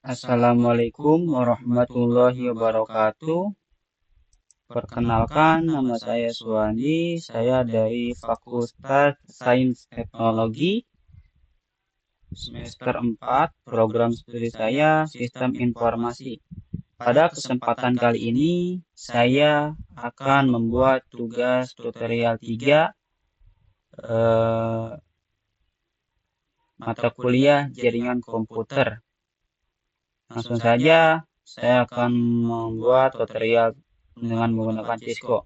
Assalamualaikum warahmatullahi wabarakatuh. Perkenalkan, nama saya Suwandi. Saya dari Fakultas Sains Teknologi semester 4, program studi saya Sistem Informasi. Pada kesempatan kali ini, saya akan membuat tugas tutorial 3 mata kuliah jaringan komputer. Langsung saja, saya akan membuat tutorial dengan menggunakan Cisco.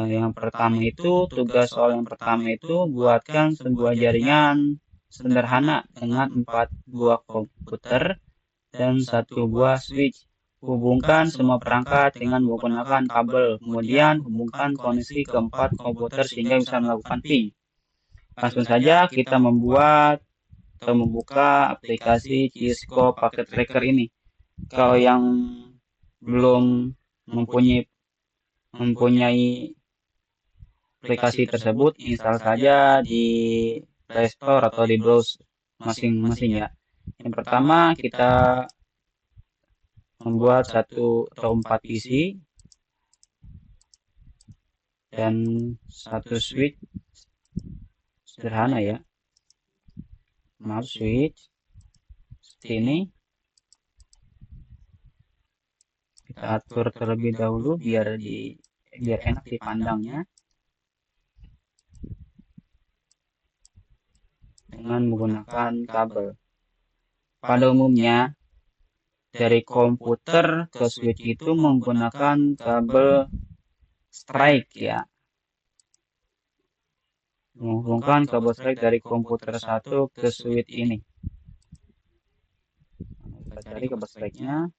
Yang pertama itu, tugas soal yang pertama itu, buatkan sebuah jaringan sederhana dengan 4 buah komputer dan 1 buah switch. Hubungkan semua perangkat dengan menggunakan kabel, kemudian hubungkan koneksi ke 4 komputer sehingga bisa melakukan ping. Langsung saja kita membuat atau membuka aplikasi Cisco Packet Tracker ini. Kalau yang belum mempunyai aplikasi tersebut, install saja di Play Store atau di browser masing-masing ya. Yang pertama kita membuat 1 atau 4 PC dan 1 switch sederhana ya. Maaf, switch seperti ini. Kita atur terlebih dahulu biar enak dipandangnya. Dengan menggunakan kabel. Pada umumnya dari komputer ke switch itu menggunakan kabel strike ya. Menghubungkan kabel strike dari komputer 1 ke switch ini. Kita cari kabel strike-nya,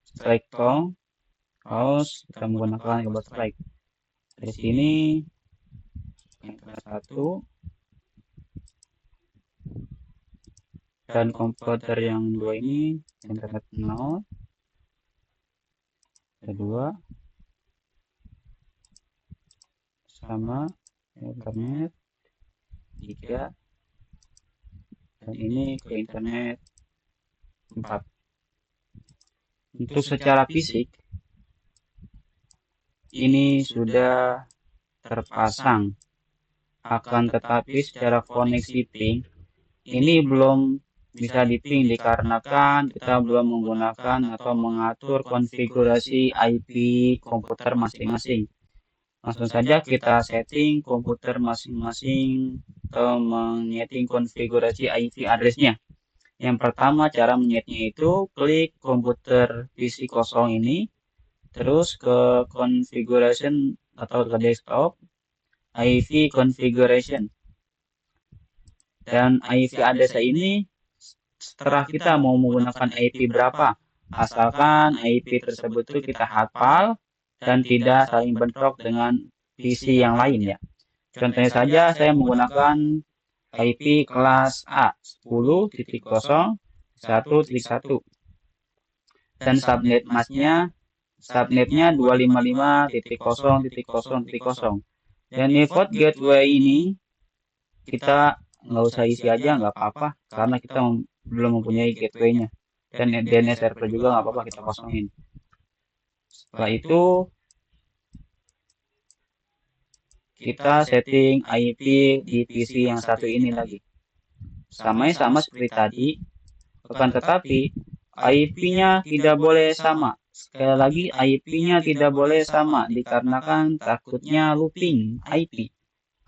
strike tong, terus kita menggunakan kabel strike. Dari sini internet 1 dan komputer yang 2 ini internet 0, kedua sama internet 3, dan ini ke internet 4. Untuk secara fisik ini sudah terpasang, akan tetapi secara koneksi ping ini belum bisa diping dikarenakan kita belum menggunakan atau mengatur konfigurasi IP komputer masing-masing. Langsung saja kita setting komputer masing-masing atau menyeting konfigurasi IP addressnya. Yang pertama cara menyetingnya itu klik komputer PC kosong ini, terus ke configuration atau ke desktop, IP configuration. Dan IP address ini setelah kita mau menggunakan IP berapa, asalkan IP tersebut itu kita hafal dan tidak saling bentrok dengan PC yang lain ya. Contohnya saja saya menggunakan IP kelas A 10.0.1.1 dan subnetnya 255.0.0.0. Dan default gateway ini kita nggak usah isi aja, nggak apa-apa karena kita belum mempunyai gateway-nya, dan DNS server juga nggak apa-apa kita kosongin. Setelah itu kita setting IP di PC yang satu ini lagi sama seperti tadi, akan tetapi IP-nya tidak boleh sama. Sekali lagi IP-nya tidak boleh sama dikarenakan takutnya looping IP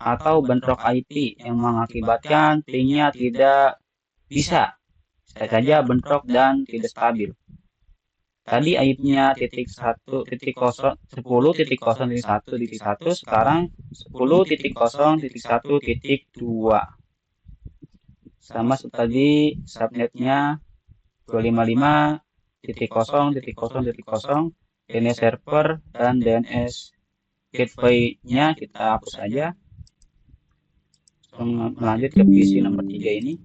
atau bentrok IP yang mengakibatkan ping-nya tidak bisa saja bentrok dan tidak stabil. Tadi IP-nya titik 10.0.1.1 sekarang 10.0.1.2. Sama seperti tadi subnetnya 255.0.0.0, DNS server dan DNS gateway-nya kita hapus saja. Melanjut ke PC nomor 3 ini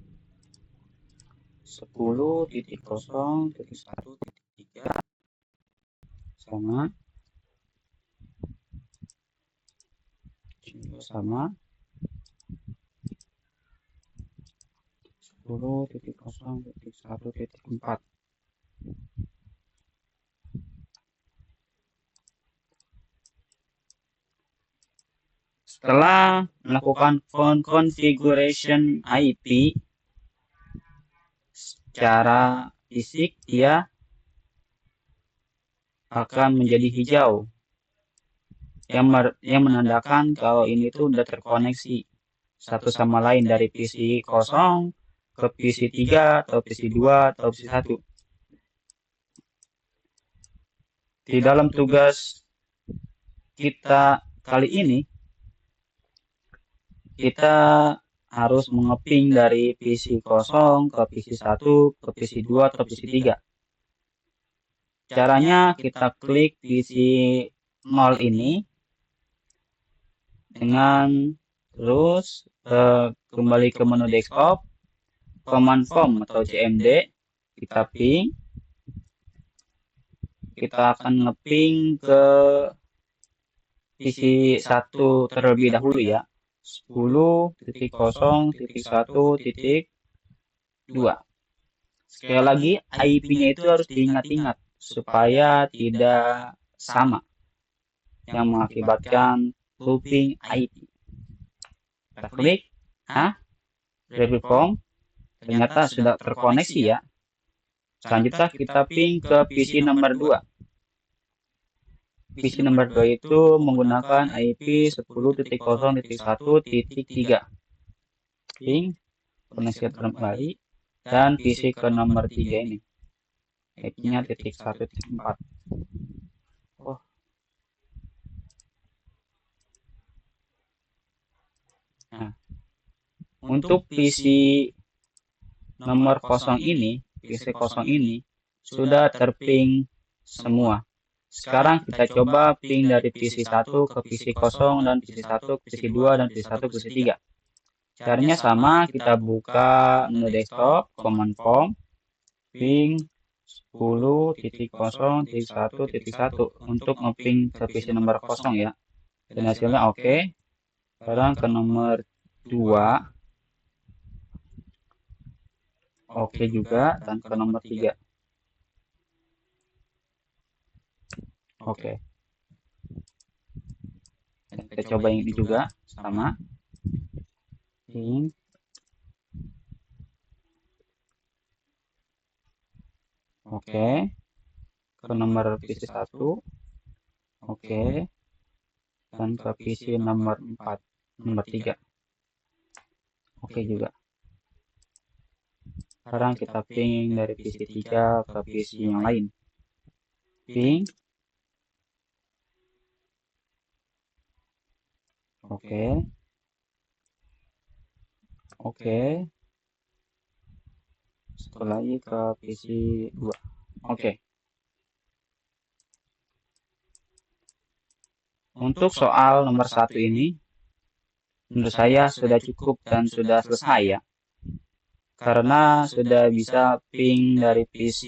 10.0.1.3 sama 10.0.1.4. Setelah melakukan configuration IP secara fisik, dia akan menjadi hijau yang menandakan kalau ini tuh udah terkoneksi satu sama lain dari PC 0 ke PC 3 atau PC 2 atau PC 1. Di dalam tugas kita kali ini, kita harus mengeping dari PC 0 ke PC 1 ke PC 2 atau PC 3. Caranya kita klik PC 0 ini dengan terus kembali ke menu desktop, command prompt atau CMD, kita ping. Kita akan ngeping ke PC 1 terlebih dahulu ya. 10.0.1.2. Sekali lagi, IP-nya itu harus diingat-ingat supaya tidak sama yang mengakibatkan looping IP. Kita klik, retrieve from, ternyata sudah terkoneksi ya. Selanjutnya kita ping ke PC nomor 2. PC nomor 2 itu menggunakan IP 10.0.1.3. Ping, koneksi kembali, dan PC ke nomor 3 ini. IP-nya .1.4. Nah, untuk PC nomor 0 ini, PC 0 ini sudah terping semua. Sekarang kita coba ping dari PC 1 ke PC 0 dan PC 1 ke PC 2 dan PC 1 ke PC 3. Caranya sama, kita buka menu desktop, command prompt, ping 10.0.1.1 untuk ngeping ke PC nomor 0 ya. Dan hasilnya oke. Sekarang ke nomor 2. Oke juga, dan ke nomor 3. Oke. Dan kita coba yang ini juga, sama. Ping. Oke. Ke nomor PC 1. Oke. Dan ke PC nomor 4, nomor 3. Oke juga. Sekarang kita ping dari PC 3 ke PC yang lain. Ping. Oke. Oke. Setelah lagi ke PC 2. Oke. Untuk soal nomor 1 ini, menurut saya sudah cukup dan sudah selesai ya. Karena sudah bisa ping dari PC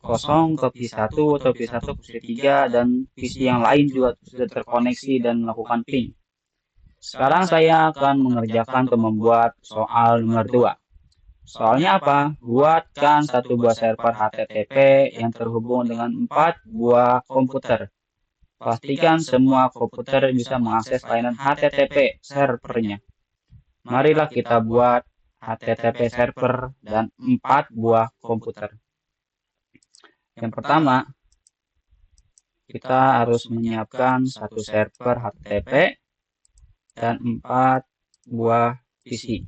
0 ke PC 1 atau PC 1 ke PC 3 dan PC yang lain juga sudah terkoneksi dan melakukan ping. Sekarang saya akan mengerjakan atau membuat soal nomor 2. Soalnya apa? Buatkan satu buah server HTTP yang terhubung dengan 4 buah komputer. Pastikan semua komputer bisa mengakses layanan HTTP servernya. Marilah kita buat HTTP server dan 4 buah komputer. Yang pertama, kita harus menyiapkan satu server HTTP dan 4 buah PC.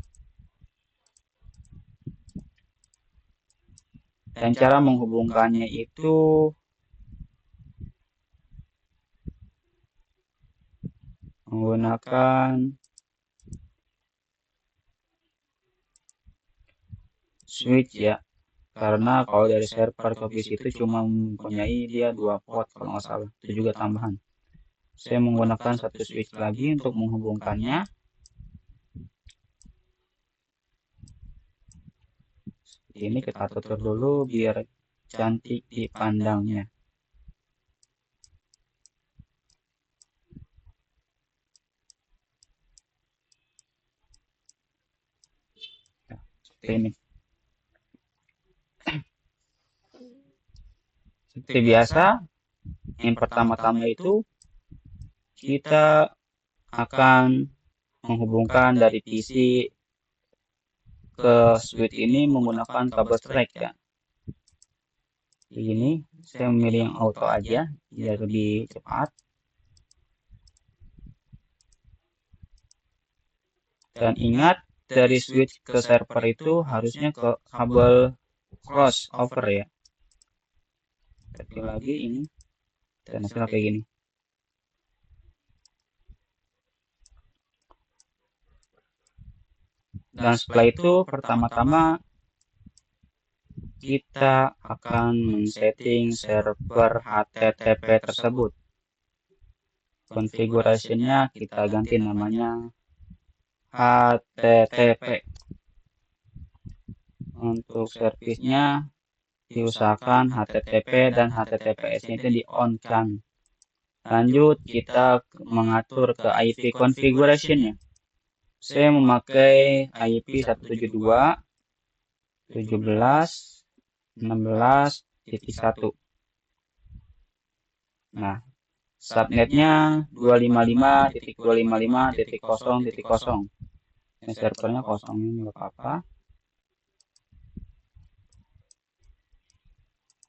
Dan cara menghubungkannya itu menggunakan switch ya. Karena kalau dari server ke PC itu cuma mempunyai dia 2 port kalau nggak salah. Itu juga tambahan. Saya menggunakan satu switch lagi untuk menghubungkannya. Ini kita tutup dulu biar cantik dipandangnya. seperti ini. Seperti biasa, yang pertama-tama itu kita akan menghubungkan dari PC ke switch ini menggunakan kabel strike ya. Begini, saya memilih yang auto aja biar lebih cepat. Dan ingat, dari switch ke server itu harusnya ke kabel crossover ya. Seperti lagi ini, dan hasilnya kayak gini. Dan setelah itu, pertama-tama kita akan men-setting server HTTP tersebut. Konfigurasinya kita ganti namanya HTTP. Untuk servisnya diusahakan HTTP dan HTTPS itu di-on-kan. Lanjut kita mengatur ke IP configuration-nya. Saya memakai IP 172.17.16.1. Nah, subnetnya 255.255.0.0. Ini servernya kosong, ini nggak apa-apa.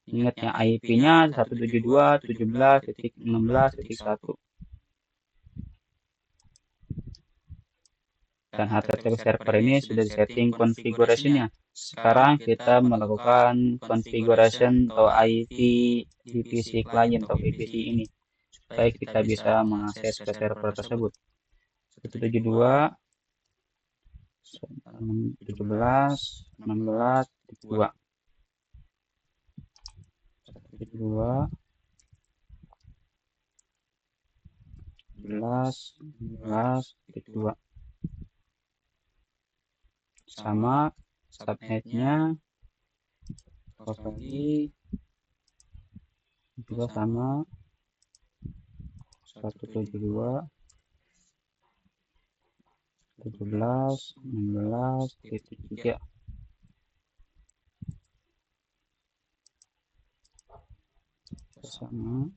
Ingat ya, IP-nya 172.17.16.1. Dan HTTP server ini sudah disetting configuration-nya. Sekarang kita melakukan configuration atau IP di PC client atau VPC ini supaya kita bisa mengakses ke server tersebut. 172.17.16.2. 172.17.16.2. Sama subnetnya lagi juga sama 172.17.16.3. Sama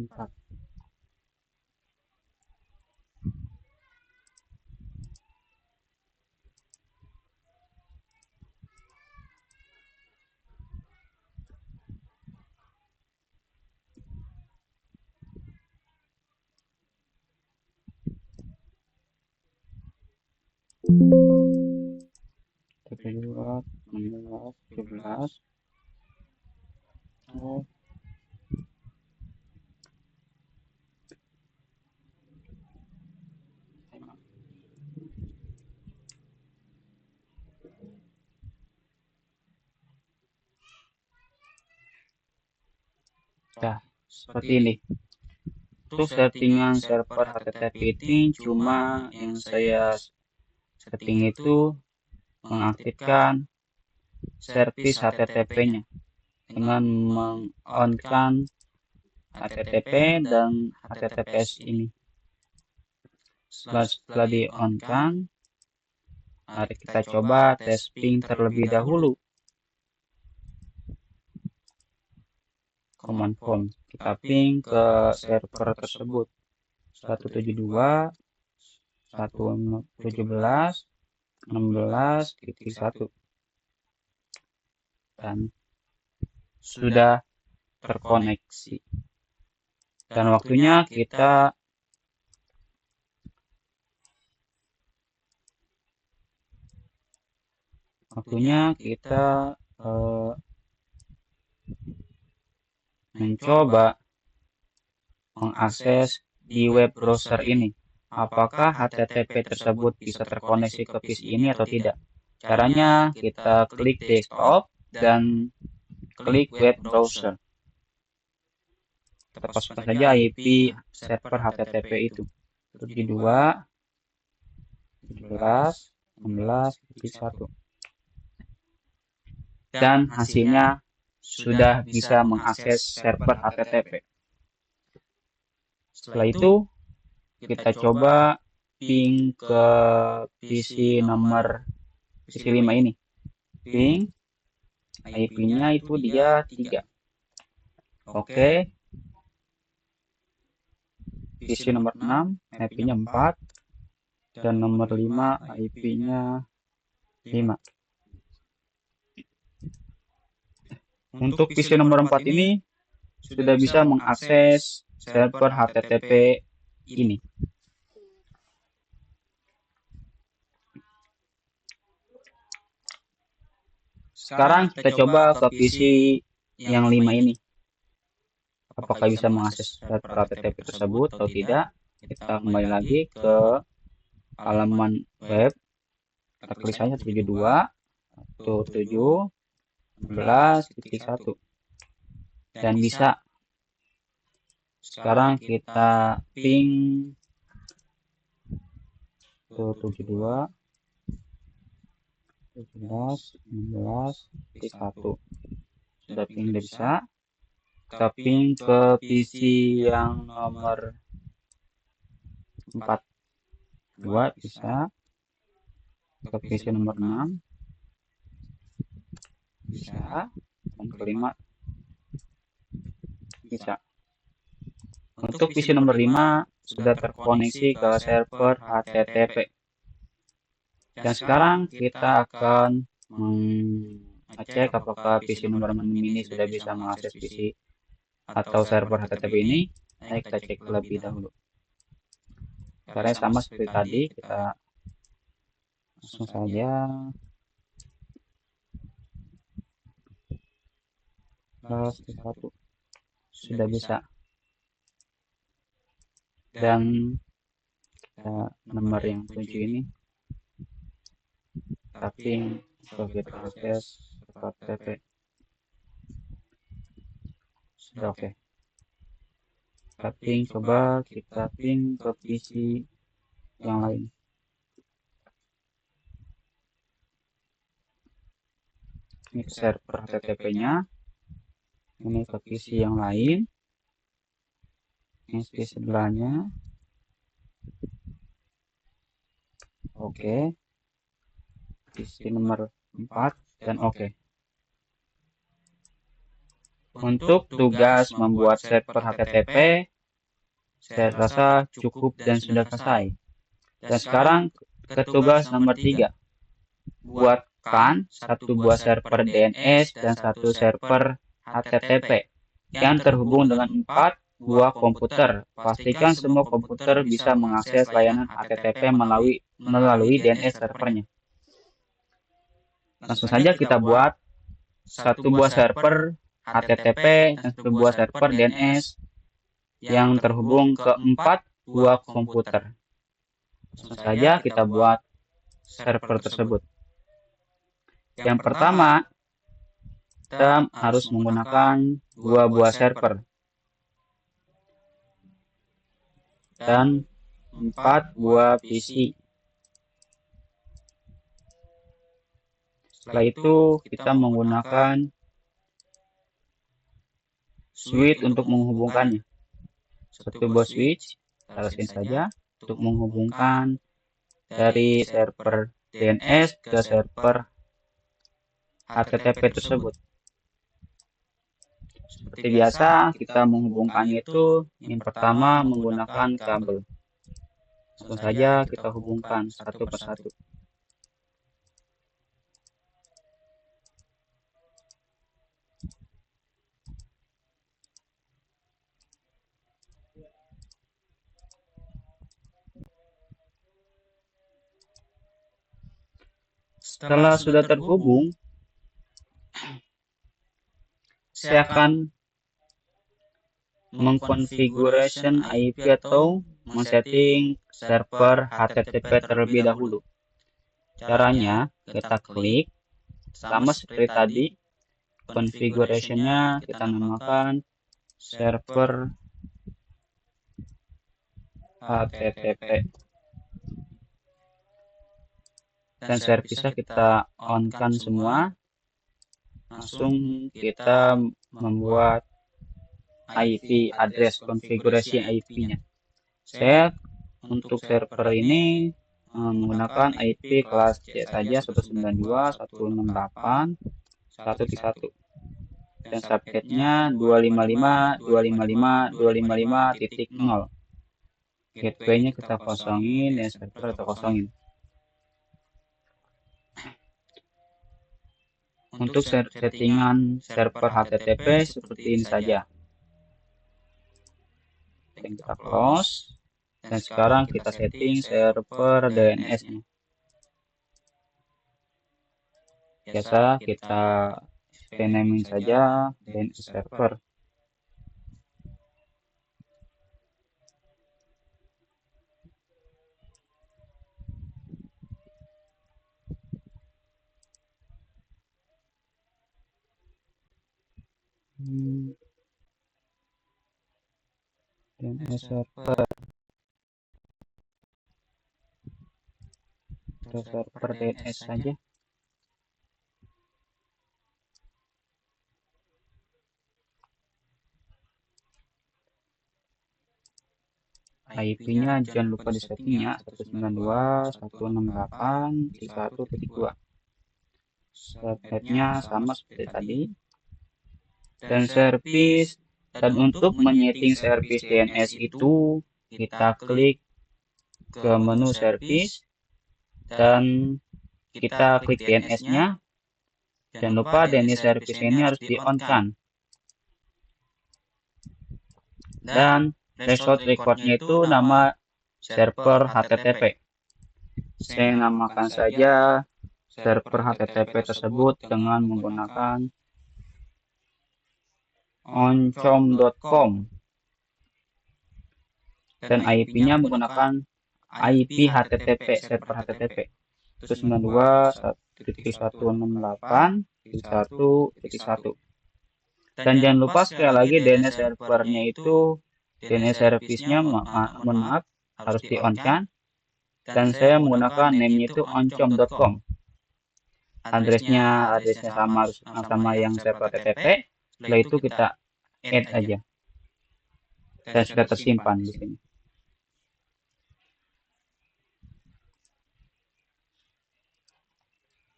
empat. Kedua 16 17. Oh. Nah, seperti ini. Untuk settingan server HTTP ini cuma yang saya setting itu mengaktifkan servis HTTP-nya dengan meng-on-kan HTTP dan HTTPS ini. Setelah di-on-kan, mari kita coba tes ping terlebih dahulu. Command prompt kita ping ke server tersebut 172.117.16.1 dan sudah terkoneksi. Dan waktunya kita mencoba mengakses di web browser ini. Apakah HTTP tersebut bisa terkoneksi ke PC ini atau tidak? Caranya kita klik desktop dan klik web browser. Kita pasukkan saja IP server HTTP itu 172.17.16.1 dan hasilnya sudah bisa mengakses server HTTP. Setelah itu kita coba ping ke PC 5 ini. Ping IP-nya itu dia 3. Oke. PC nomor 6 IP-nya 4 dan nomor 5 IP-nya 5. Untuk PC nomor 4 ini sudah bisa mengakses server HTTP ini. Sekarang kita coba ke PC yang 5 ini. Apakah bisa mengakses server HTTP tersebut atau tidak? Kita kembali lagi ke halaman web. Kita klik saja 72.1.7.11.1 dan bisa. Sekarang kita ping 72.11.1. Sudah ping udah bisa. Kita ping ke PC yang nomor 4.2 bisa. Ke PC nomor 6 bisa. Dan kelima bisa. Untuk PC nomor 5 sudah terkoneksi ke server HTTP. Dan sekarang kita akan mengecek apakah PC nomor 6 ini sudah bisa mengakses PC atau server HTTP ini. Mari kita cek terlebih dahulu. Caranya sama seperti tadi, kita langsung saja +1 sudah bisa. Dan kita nomor yang 7 ini tapping ke get access HTTP. Sudah oke. Tapping, coba kita ping ke PC yang lain. Ini ke server HTTP-nya. Ini ke PC yang lain. Ini di sebelahnya. Oke. PC nomor 4 dan oke. Untuk tugas membuat server HTTP, saya rasa cukup dan sudah selesai. Dan sekarang ke tugas nomor 3. Buatkan satu buah server DNS dan satu server HTTP yang terhubung dengan 4 buah komputer. Pastikan semua komputer bisa mengakses layanan HTTP melalui DNS servernya. Langsung saja kita buat satu buah server HTTP dan satu buah server DNS yang terhubung ke 4 buah komputer. Langsung saja kita buat server tersebut. Yang pertama, kita harus menggunakan 2 buah server dan 4 buah PC. Setelah itu kita menggunakan switch untuk menghubungkannya. Satu buah switch, terusin saja untuk menghubungkan dari server DNS ke server HTTP tersebut. Seperti biasa, kita menghubungkannya itu yang pertama menggunakan kabel. Langsung saja kita hubungkan satu persatu. Setelah sudah terhubung, saya akan mengkonfigurasi IP atau men-setting server HTTP terlebih dahulu. Caranya, kita klik sama seperti tadi. Konfigurasinya kita namakan server HTTP. Dan servisnya kita on-kan semua. Langsung kita membuat IP address, konfigurasi IP-nya. Saya untuk server ini menggunakan IP kelas C saja 192.168.1.1 dan subnetnya 255.255.255.0. Gateway-nya kita kosongin dan server kita kosongin. Untuk settingan server HTTP seperti ini saja. Dan kita close. Dan sekarang kita setting server DNS-nya. Biasa kita renaming saja DNS server. DNS server. Server DNS saja. IP-nya jangan lupa di setting ya, 192.168.1.2. Subnetnya sama seperti tadi. Dan service, dan untuk menyeting service DNS itu kita klik ke menu service dan kita klik DNS-nya. Jangan lupa DNS service ini harus di-on-kan. Dan result record-nya itu nama server HTTP. Saya namakan saja server HTTP tersebut dengan menggunakan oncom.com dan IP-nya menggunakan IP HTTP server HTTP 192.168.1.1. Dan jangan lupa sekali lagi DNS servernya itu DNS service-nya mohon maaf harus di-on-kan dan saya menggunakan name-nya itu oncom.com. Adresnya sama yang server HTTP. Setelah itu kita add aja dan sudah tersimpan di sini.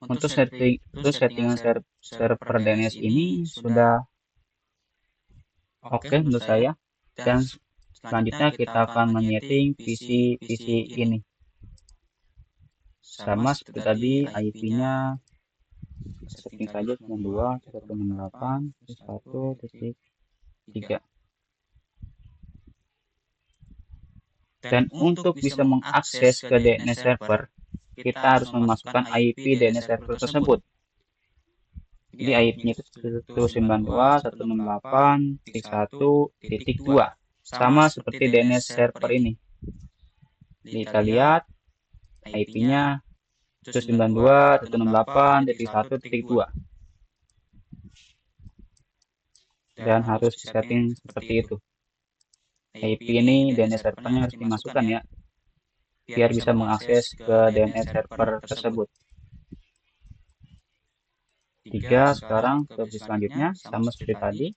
Untuk settingan server DNS ini sudah oke menurut saya. Dan selanjutnya kita akan menyeting PC ini. Sama seperti tadi IP-nya setting saja 92.168.1.3. Dan untuk bisa mengakses ke DNS server, kita harus memasukkan IP DNS server tersebut. Jadi IP-nya itu 192.168.1.2 sama seperti DNS server ini. Jadi kita lihat IP-nya 192.168.1.2 dan harus disetting seperti itu. IP ini DNS servernya harus dimasukkan ya, biar bisa mengakses ke DNS server tersebut. 3, sekarang ke selanjutnya sama seperti tadi.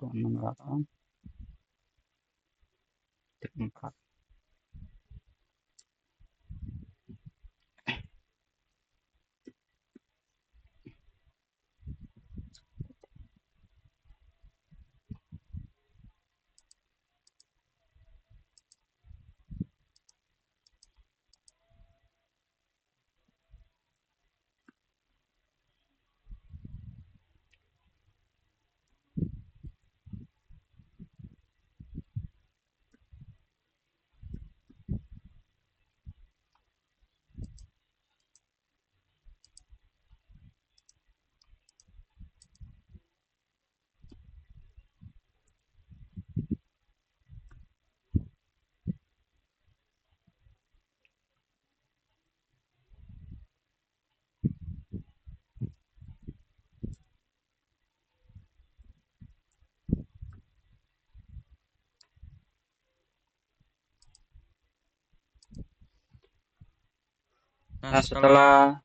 68.4. Nah, setelah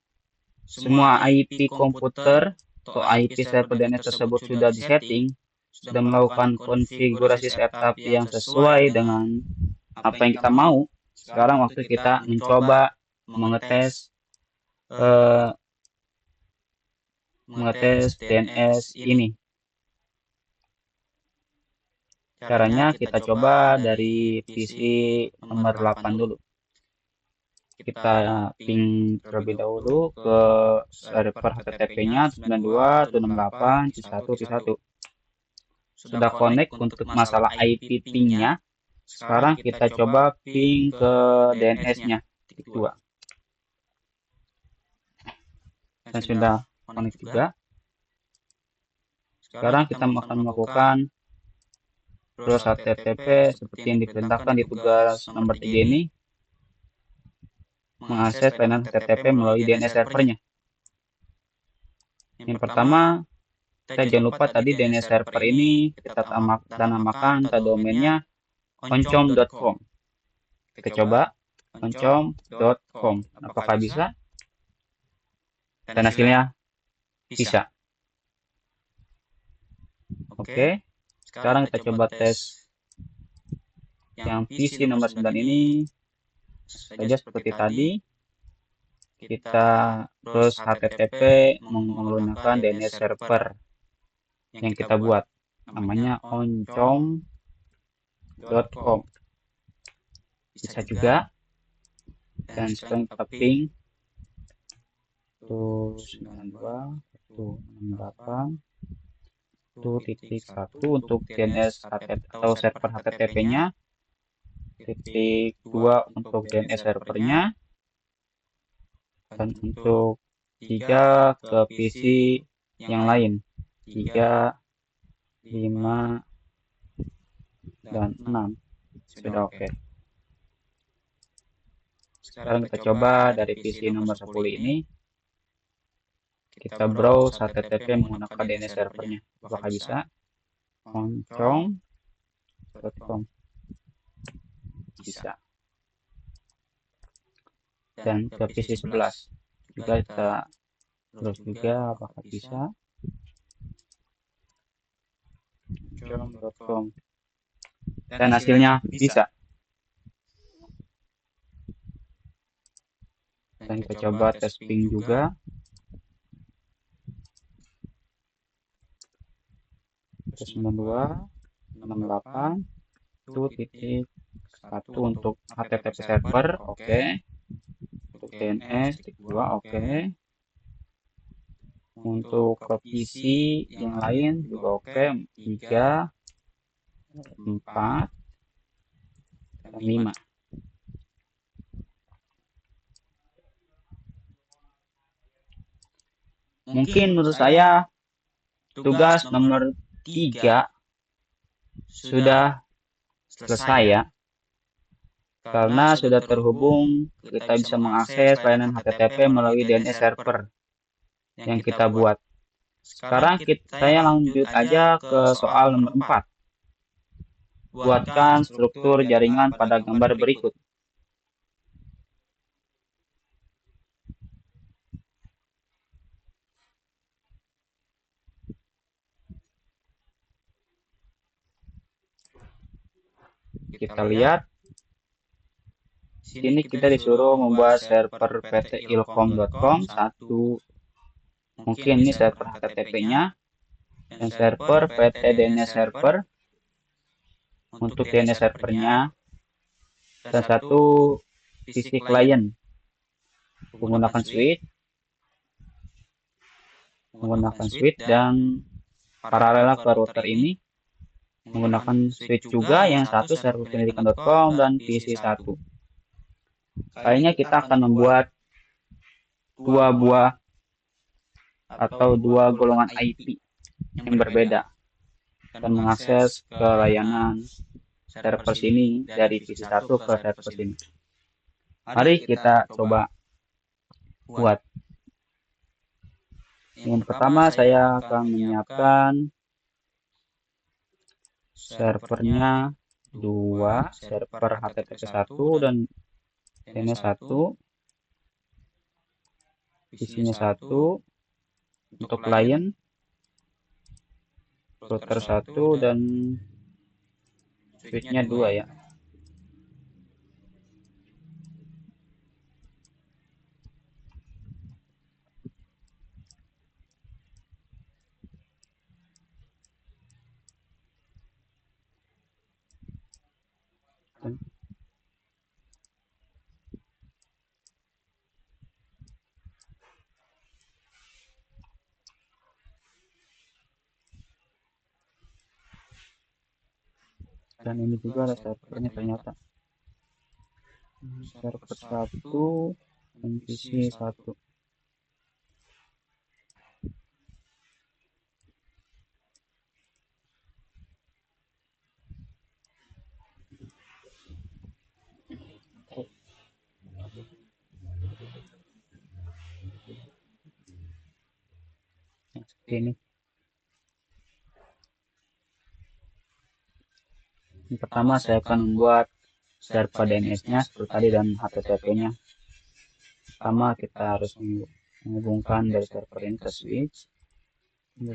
semua IP komputer atau IP server DNS tersebut sudah disetting, sudah melakukan konfigurasi setup yang sesuai dengan apa yang kita mau. Sekarang waktu kita mencoba mengetes DNS ini. Caranya kita coba dari PC nomor 8 dulu. Kita ping terlebih dahulu ke server HTTP-nya 92.168.1.1. Sudah connect untuk masalah IP ping-nya. Sekarang kita coba ping ke DNS-nya, titik 2. Dan sudah connect juga. Sekarang kita akan melakukan browse HTTP seperti yang diperintahkan di tugas nomor 3 ini. Mengakses layanan HTTP melalui DNS servernya. Yang pertama, kita jangan lupa tadi DNS server ini kita namakan domainnya oncom.com. Kita coba oncom.com. Apakah bisa? Dan hasilnya bisa. Oke, sekarang kita coba tes yang PC nomor 9 ini. Saja seperti tadi, kita browse HTTP menggunakan DNS server yang kita buat, namanya oncom.com. Bisa juga. Dan sekarang kita ping 192.168.1.1 untuk DNS atau server HTTP-nya, titik 2 untuk DNS servernya, dan untuk 3 ke PC yang lain, 3, 5, dan 6. Sudah oke. Sekarang kita coba dari PC nomor 10 ini, kita browse HTTP menggunakan DNS servernya. Apakah bisa? oncom.com. Bisa. Dan ke PC 11 juga kita browse juga, apakah bisa? oncom.com. Dan hasilnya bisa. Dan kita coba tes ping juga. 92.168.1 untuk HTTP server, oke. Untuk DNS, titik 2, oke. Untuk ke PC yang lain juga oke, 3, 4, dan 5. Mungkin menurut saya tugas nomor 3 sudah selesai ya, karena sudah terhubung, kita bisa mengakses layanan HTTP melalui DNS server yang kita buat. Sekarang saya lanjut aja ke soal nomor 4. Buatkan struktur jaringan pada gambar berikut. Kita lihat, sini kita disuruh membuat server pt.ilkom.com satu. Mungkin ini server HTTP-nya, dan server pt DNS server untuk DNS servernya, dan satu PC client menggunakan switch dan paralel ke router ini menggunakan switch juga, yang satu server pendidikan.com dan PC 1. Kayaknya kita akan membuat dua buah atau dua golongan IP yang berbeda dan mengakses ke layanan server sini dari PC 1 ke server sini. Mari kita coba buat. Yang pertama saya akan menyiapkan servernya 2, server HTTP 1 dan DNS 1, isinya 1 untuk client router 1 dan switchnya 2 ya. Dan ini juga ada servernya ternyata. Server 1 dan PC 1. Seperti ini. Yang pertama saya akan membuat server DNS-nya seperti tadi dan HTTP-nya. Pertama kita harus menghubungkan dari server ini ke switch. Ini.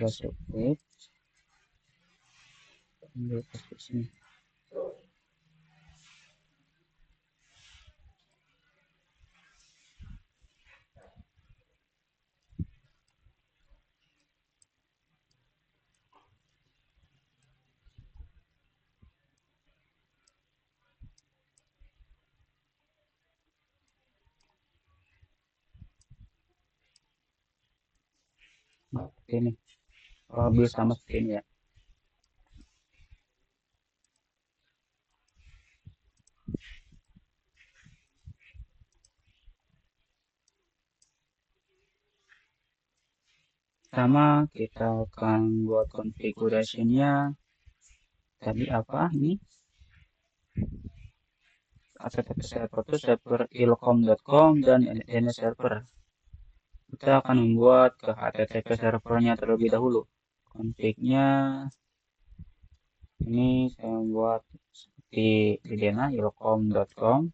Seperti ini. Kalau sama seperti ini ya. Pertama kita akan buat configuration-nya. Tadi apa ini? HTTP server itu server ilcom.com dan DNS server. Kita akan membuat ke HTTP servernya terlebih dahulu. Config-nya ini saya membuat seperti di dena ilcom.com.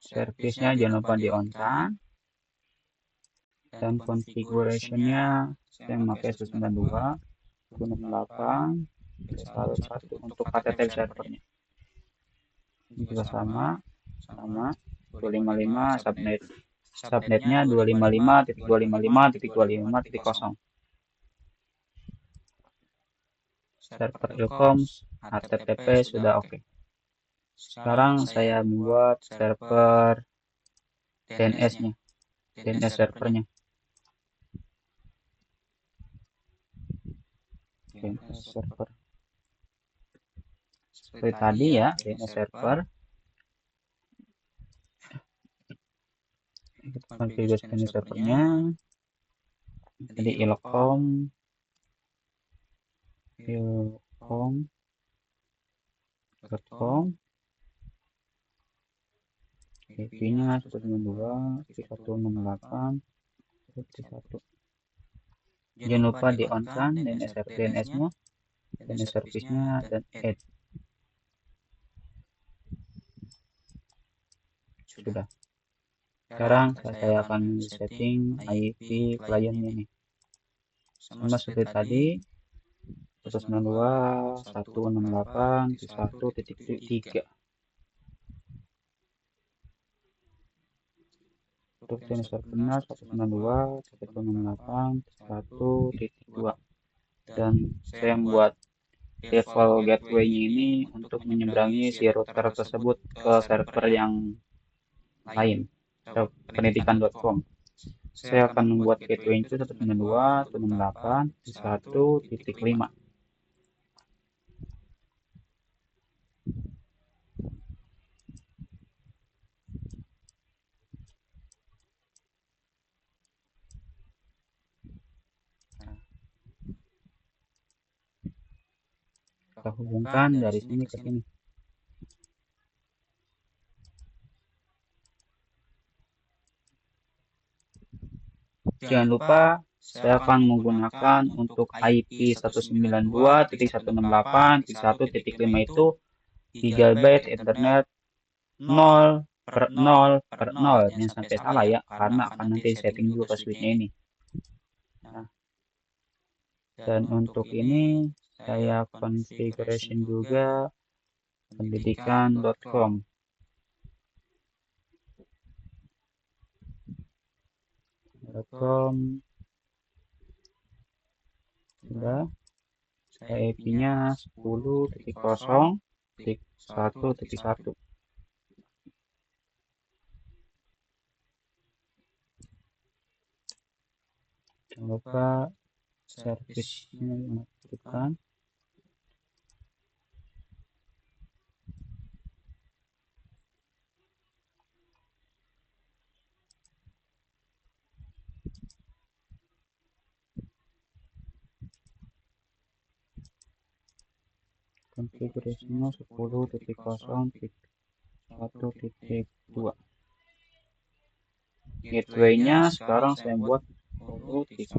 Service-nya jangan lupa di on-kan. Dan configuration-nya saya memakai 192, 168, 101 untuk HTTP servernya. Ini juga sama 255 subnetnya 255.255.255.0. Server ilcom HTTP sudah oke. Sekarang saya membuat server DNS-nya, DNS servernya. DNS server seperti tadi ya, DNS server. Kita konfigurasi DNS servernya. Jadi ilcom IP-nya 192.168.1. Jangan lupa di on-kan DNS-nya, DNS service-nya, dan add. Sudah. Sekarang saya akan setting IP kliennya nih. Sama seperti tadi, 192.168.1.3. Untuk DNS servernya 192.168.1.2. Dan saya membuat default gateway-nya ini untuk menyeberangi si router tersebut ke server yang lain, pendidikan.com. Saya akan membuat gateway itu 192.168.1.5. Kita hubungkan dari sini ke sini. Jangan lupa saya akan menggunakan untuk IP 192.168.1.5 itu GB Ethernet 0 0 jangan sampai salah ya, karena akan nanti setting juga passwordnya ini. Nah, dan untuk ini saya configuration juga pendidikan.com. Sudah, saya IP-nya 10.0.1.1. Jangan lupa servisnya diaktifkan. Konfigurasinya 10.0.1.2. Gateway-nya sekarang saya buat 10.1.5.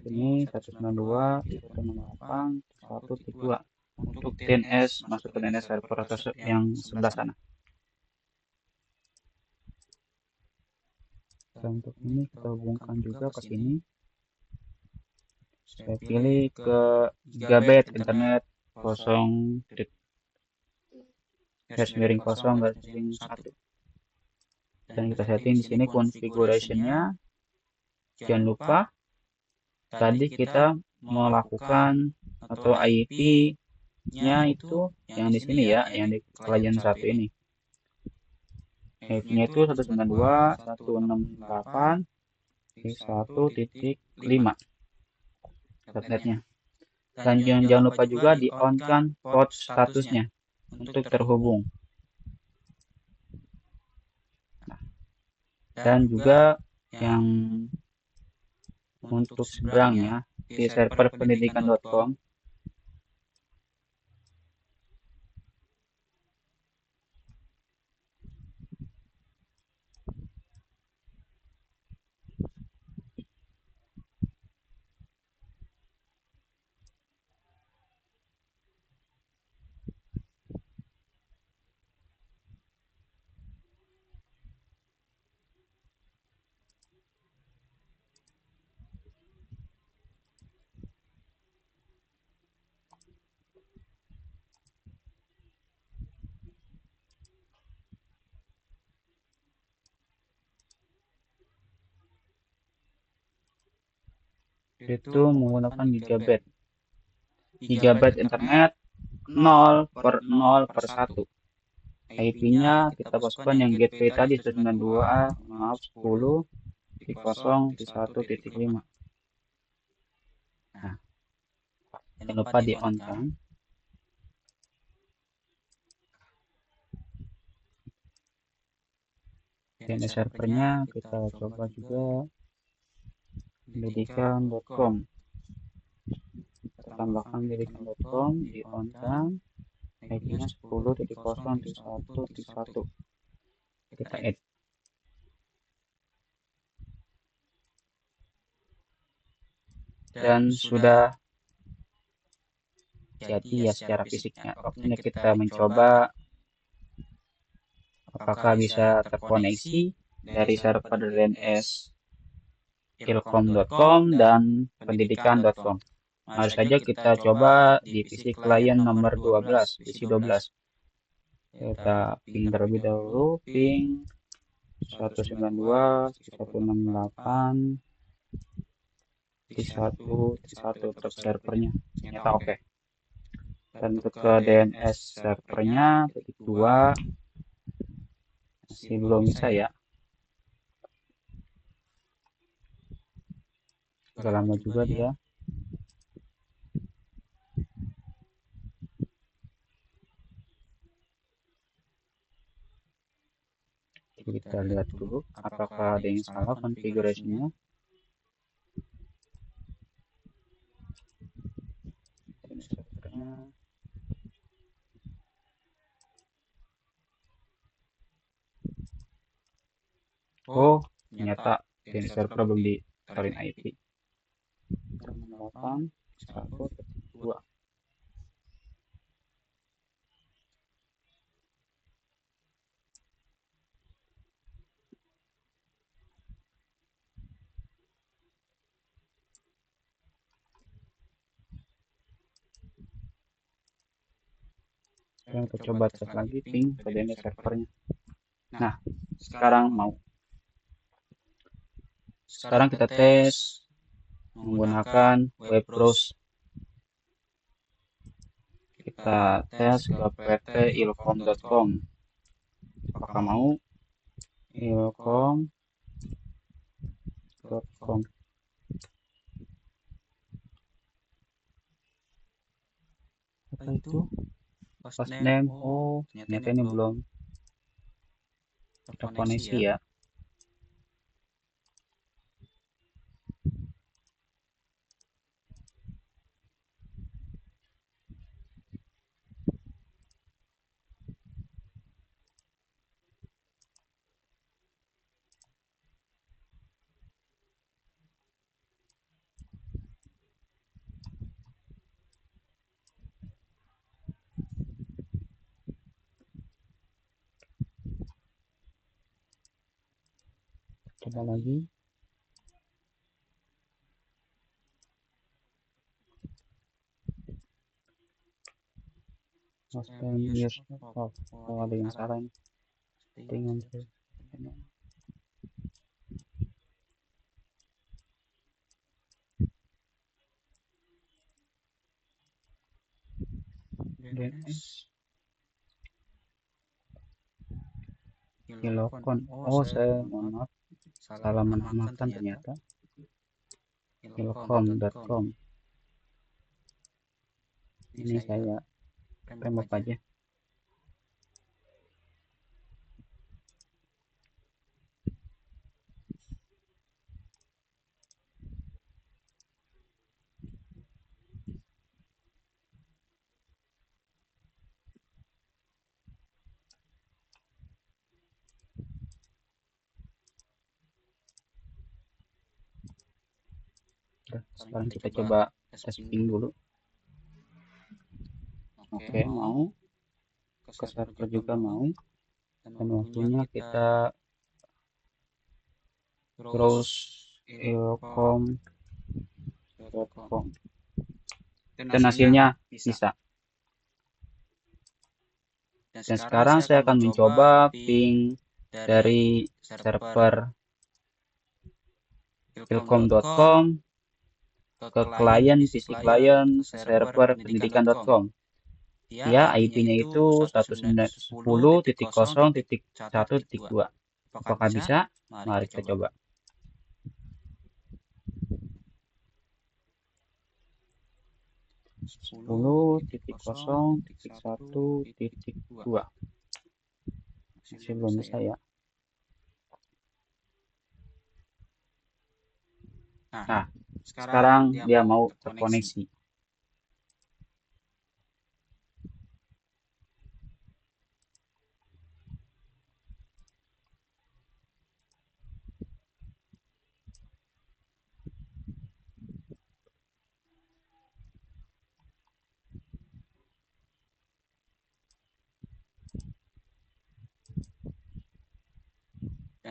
Ini 192.168.1.2 untuk DNS, masuk ke DNS server atau yang sebelah sana. Dan untuk ini kita hubungkan juga ke sini. Saya pilih ke gigabit internet 0.0/1. Dan kita setting di sini configuration-nya. Jangan lupa tadi kita melakukan atau IP-nya itu yang di sini ya, yang di klien 1 ini. IP-nya itu 192.168.1.5 subnetnya. Dan jangan lupa juga di on-kan port statusnya untuk terhubung. Dan juga yang untuk seberangnya di server pendidikan.com itu menggunakan gigabit internet 0/0/1. IP-nya kita masukkan yang gateway tadi 10.0.1.5. Nah, jangan lupa di on kan. DNS servernya kita coba juga pendidikan.com. Kita tambahkan pendidikan.com di on kan. IP-nya 10.0.1.1. Kita add. Dan sudah jadi ya secara fisiknya. Waktunya kita mencoba apakah bisa terkoneksi dari server DNS ilkom.com dan pendidikan.com. Harus saja kita coba di PC klien nomor 12, PC 12. Kita ping terlebih dahulu, ping 192.168.1.1 untuk servernya. Ternyata oke. Dan untuk ke DNS servernya titik 2 masih belum bisa ya. Agak lama juga dia. Kita lihat dulu apakah ada yang salah konfigurasinya. Oh, ternyata DNS server belum ditaruhin IP. 8.1.2. Kita coba tes lagi ping ke DNS servernya. Nah, sekarang mau. Sekarang kita tes menggunakan web browser. Kita tes ke pt.ilkom.com. Apakah mau? ilkom.com. Apa itu? Hostname. Oh, ternyata ini belum terkoneksi ya. Coba lagi. Hostname years of. Oh, ada yang salah ini. Dengan DNS Ilokon. Oh, saya mohon maaf, salah menamakan ternyata. Ilkom.com. Ini saya remove aja. Sekarang kita coba tes ping dulu. Oke, mau. Ke server juga mau. Dan waktunya kita browse ilkom.com. Dan hasilnya bisa. Dan sekarang saya akan mencoba ping dari server ilkom.com ke klien PC client server pendidikan.com. Ya, IP-nya itu 110.0.1.2. Apakah bisa? Mari kita coba. Sepuluh titik kosong titik 1.2. Masih belum bisa ya. Nah, sekarang dia mau terkoneksi.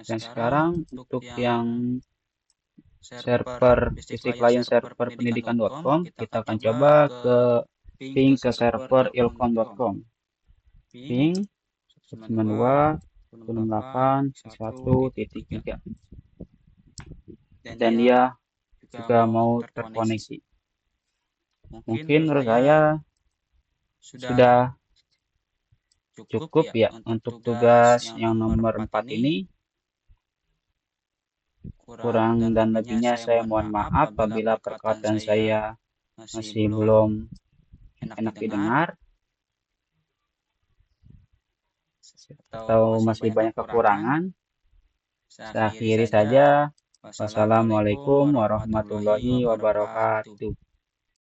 Dan sekarang untuk yang server PC client server pendidikan.com, kita akan coba ke ping ke server ilkom.com. Ping 192.168.1.3. Dan dia juga mau terkoneksi. Mungkin menurut saya sudah cukup ya untuk tugas yang nomor 4 ini. Kurang dan lebihnya saya mohon maaf apabila perkataan saya masih belum enak didengar atau masih banyak kekurangan. Saya akhiri saja. Wassalamualaikum warahmatullahi wabarakatuh.